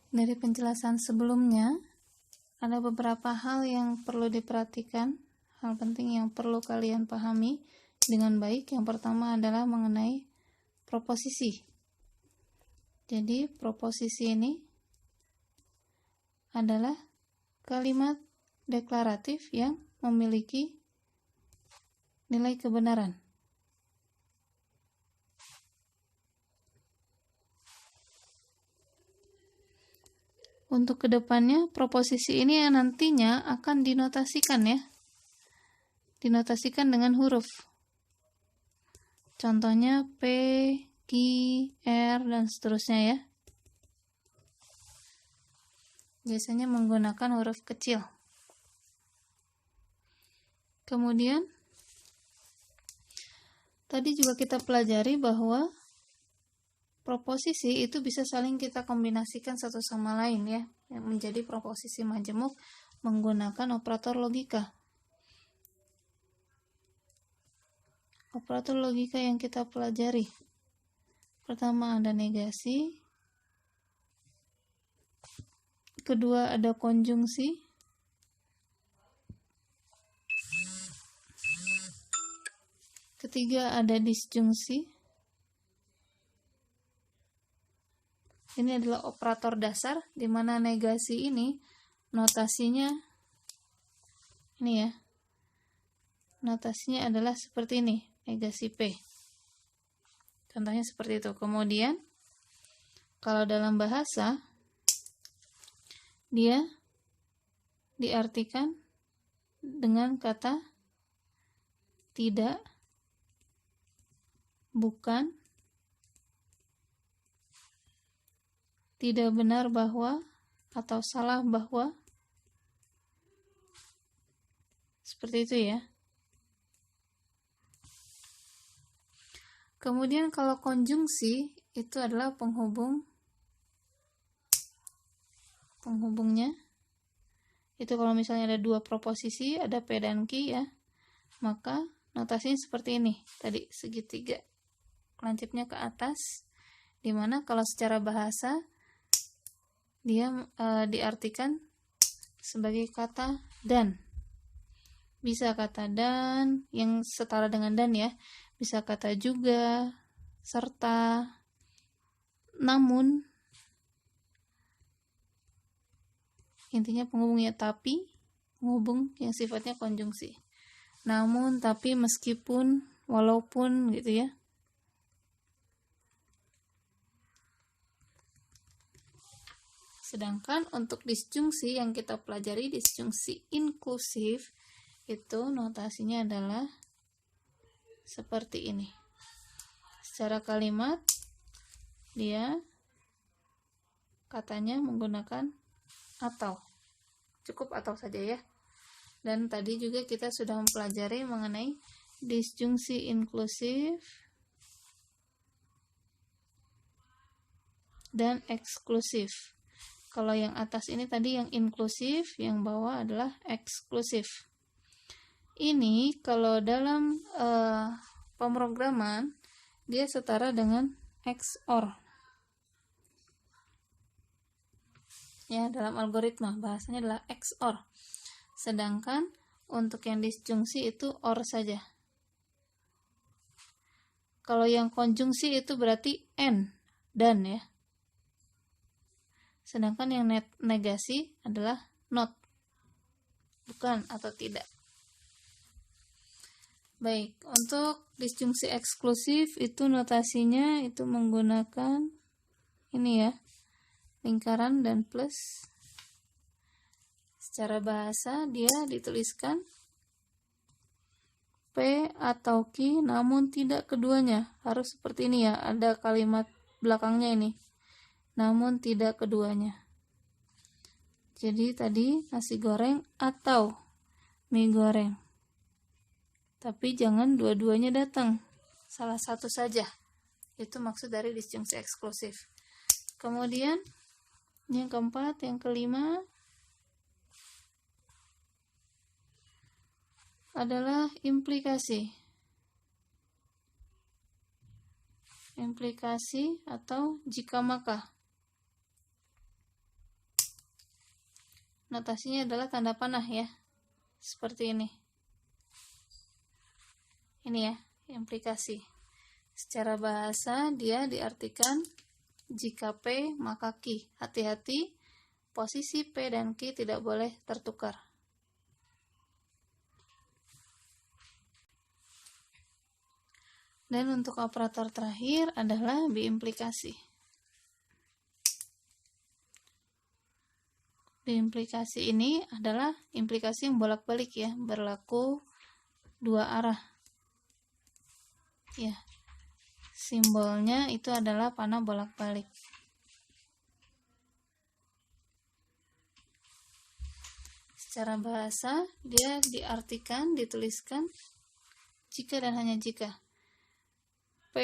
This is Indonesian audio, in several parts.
Dari penjelasan sebelumnya, ada beberapa hal yang perlu diperhatikan, hal penting yang perlu kalian pahami dengan baik. Yang pertama adalah mengenai proposisi. Jadi, proposisi ini adalah kalimat deklaratif yang memiliki nilai kebenaran. Untuk kedepannya, proposisi ini nantinya akan dinotasikan ya. Dinotasikan dengan huruf. Contohnya P, Q, R, dan seterusnya ya. Biasanya menggunakan huruf kecil. Kemudian, tadi juga kita pelajari bahwa proposisi itu bisa saling kita kombinasikan satu sama lain ya, yang menjadi proposisi majemuk menggunakan operator logika. Operator logika yang kita pelajari. Pertama ada negasi, kedua ada konjungsi, ketiga ada disjungsi. Ini adalah operator dasar, di mana negasi ini notasinya ini ya. Notasinya adalah seperti ini, negasi P. Contohnya seperti itu. Kemudian kalau dalam bahasa dia diartikan dengan kata tidak, bukan, tidak benar bahwa, atau salah bahwa. Seperti itu ya. Kemudian kalau konjungsi itu adalah penghubungnya. Itu kalau misalnya ada dua proposisi, ada P dan Q ya, maka notasinya seperti ini. Tadi segitiga lancipnya ke atas, dimana kalau secara bahasa dia diartikan sebagai kata dan. Bisa kata dan yang setara dengan dan ya, bisa kata juga, serta, namun. Intinya penghubungnya tapi, penghubung yang sifatnya konjungsi. Namun, tapi, meskipun, walaupun gitu ya. Sedangkan untuk disjungsi yang kita pelajari, disjungsi inklusif, itu notasinya adalah seperti ini. Secara kalimat, dia katanya menggunakan atau. Cukup atau saja ya. Dan tadi juga kita sudah mempelajari mengenai disjungsi inklusif dan eksklusif. Kalau yang atas ini tadi yang inklusif, yang bawah adalah eksklusif. Ini kalau dalam pemrograman dia setara dengan XOR. Ya, dalam algoritma bahasanya adalah XOR. Sedangkan untuk yang disjungsi itu OR saja. Kalau yang konjungsi itu berarti AND, dan ya. Sedangkan yang negasi adalah not, bukan atau tidak. Baik, untuk disjungsi eksklusif itu notasinya itu menggunakan ini ya, lingkaran dan plus. Secara bahasa dia dituliskan P atau Q namun tidak keduanya. Harus seperti ini ya, ada kalimat belakangnya ini. Namun tidak keduanya. Jadi tadi nasi goreng atau mie goreng. Tapi jangan dua-duanya datang. Salah satu saja. Itu maksud dari disjungsi eksklusif. Kemudian yang keempat, yang kelima adalah implikasi. Implikasi atau jika maka. notasinya adalah tanda panah ya, seperti ini. Ini ya, implikasi. Secara bahasa dia diartikan jika P maka Q. Hati-hati, posisi P dan Q tidak boleh tertukar. Dan untuk operator terakhir adalah biimplikasi. Biimplikasi ini adalah implikasi yang bolak-balik ya, berlaku dua arah. Ya, simbolnya itu adalah panah bolak-balik. Secara bahasa dia diartikan, dituliskan jika dan hanya jika. P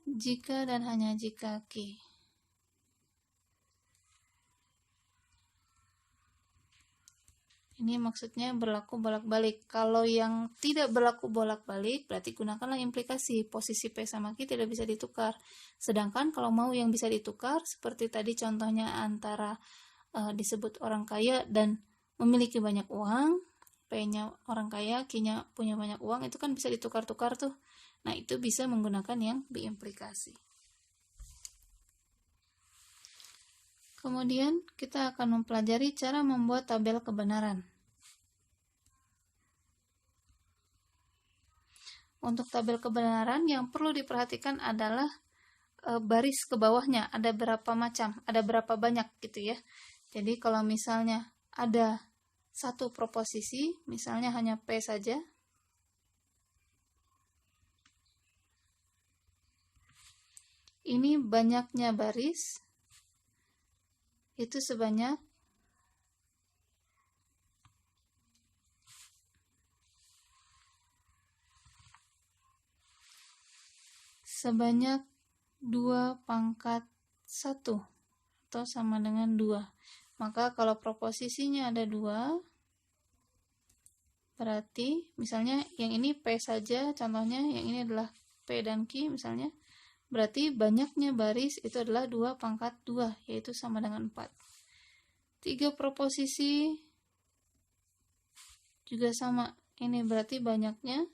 jika dan hanya jika Q. Ini maksudnya berlaku bolak-balik. Kalau yang tidak berlaku bolak-balik, berarti gunakanlah implikasi. Posisi P sama Q tidak bisa ditukar. Sedangkan kalau mau yang bisa ditukar, seperti tadi contohnya antara disebut orang kaya dan memiliki banyak uang, P-nya orang kaya, Q-nya punya banyak uang, itu kan bisa ditukar-tukar tuh. Nah, itu bisa menggunakan yang biimplikasi. Kemudian kita akan mempelajari cara membuat tabel kebenaran. Untuk tabel kebenaran yang perlu diperhatikan adalah baris ke bawahnya, ada berapa macam, ada berapa banyak gitu ya. Jadi kalau misalnya ada satu proposisi, misalnya hanya P saja, ini banyaknya baris itu sebanyak sebanyak 2/1 atau sama dengan 2. Maka kalau proposisinya ada 2, berarti misalnya yang ini P saja contohnya, yang ini adalah P dan Q misalnya, berarti banyaknya baris itu adalah 2/2, yaitu sama dengan 4. 3 proposisi juga sama, ini berarti banyaknya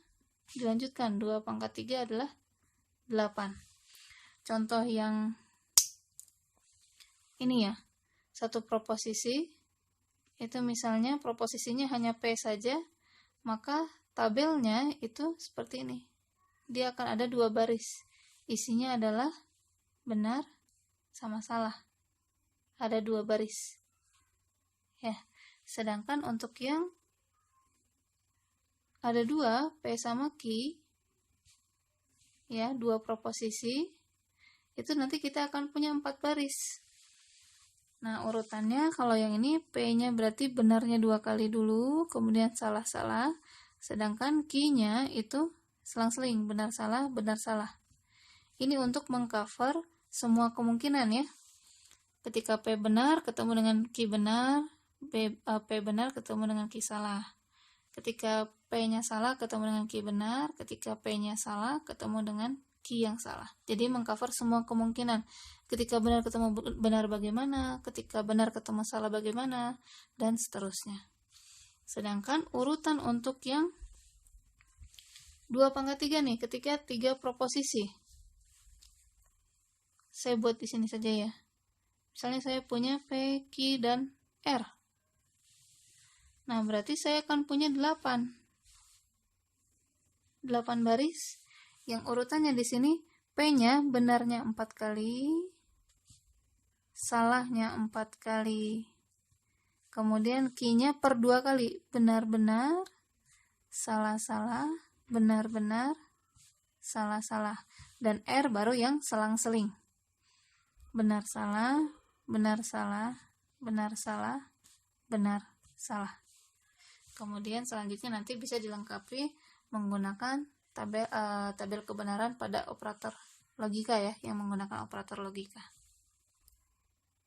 dilanjutkan, 2/3 adalah 8. Contoh yang ini ya, satu proposisi itu misalnya proposisinya hanya P saja, maka tabelnya itu seperti ini. Dia akan ada 2 baris. Isinya adalah benar sama salah. Ada 2 baris. Ya. Sedangkan untuk yang ada 2, P sama Q, ya, 2 proposisi, itu nanti kita akan punya 4 baris. Nah, urutannya kalau yang ini P-nya berarti benarnya 2 kali dulu, kemudian salah-salah, sedangkan Q-nya itu selang-seling, benar-salah, benar-salah. Ini untuk mengcover semua kemungkinan ya. Ketika P benar ketemu dengan Q benar, P benar ketemu dengan Q salah. Ketika P-nya salah ketemu dengan Q benar, ketika P-nya salah ketemu dengan Q yang salah. Jadi mengcover semua kemungkinan. Ketika benar ketemu benar bagaimana, ketika benar ketemu salah bagaimana, dan seterusnya. Sedangkan urutan untuk yang 2/3 nih, ketika 3 proposisi. Saya buat di sini saja ya. Misalnya saya punya P, Q, dan R. Nah, berarti saya akan punya 8 baris. Yang urutannya di sini P-nya benarnya 4 kali, salahnya 4 kali. Kemudian Q-nya per 2 kali, benar-benar, salah-salah, benar-benar, salah-salah. Dan R baru yang selang-seling. Benar-salah, benar-salah, benar-salah, benar-salah. Kemudian selanjutnya nanti bisa dilengkapi menggunakan tabel kebenaran pada operator logika ya, yang menggunakan operator logika.